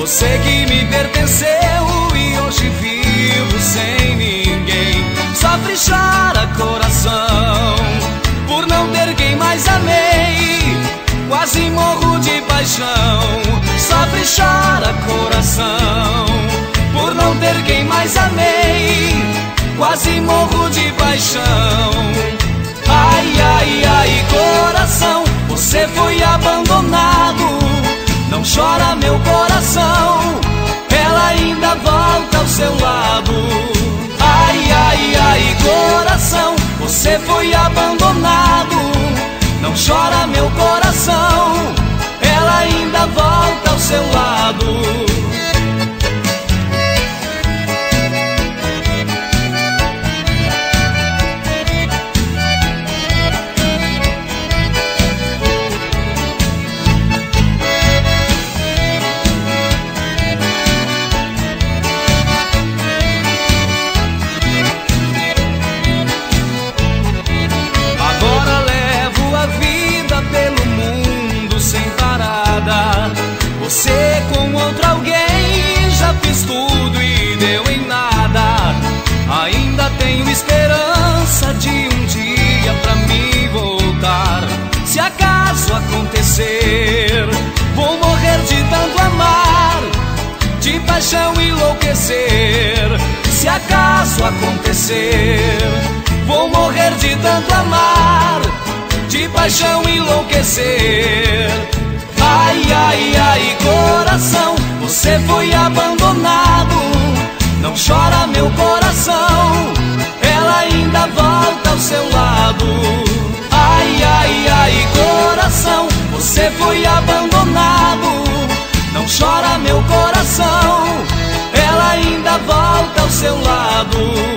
Você que me pertenceu e hoje vivo sem ninguém. Sofre e chora coração por não ter quem mais amei. Quase morro de paixão. Sofre e chora coração por não ter quem mais amei. Quase morro de paixão. Ai, ai, ai, coração, você foi abandonado. Não chora meu coração, ela ainda volta ao seu lado. Ai, ai, ai, coração, você foi abandonado. Não chora meu coração, ela ainda volta ao seu lado. Você com outro alguém, já fiz tudo e deu em nada. Ainda tenho esperança de um dia pra mim voltar. Se acaso acontecer, vou morrer de tanto amar, de paixão enlouquecer. Se acaso acontecer, vou morrer de tanto amar, de paixão enlouquecer. Ai, ai, ai, coração, você foi abandonado. Não chora meu coração, ela ainda volta ao seu lado. Ai, ai, ai, coração, você foi abandonado. Não chora meu coração, ela ainda volta ao seu lado.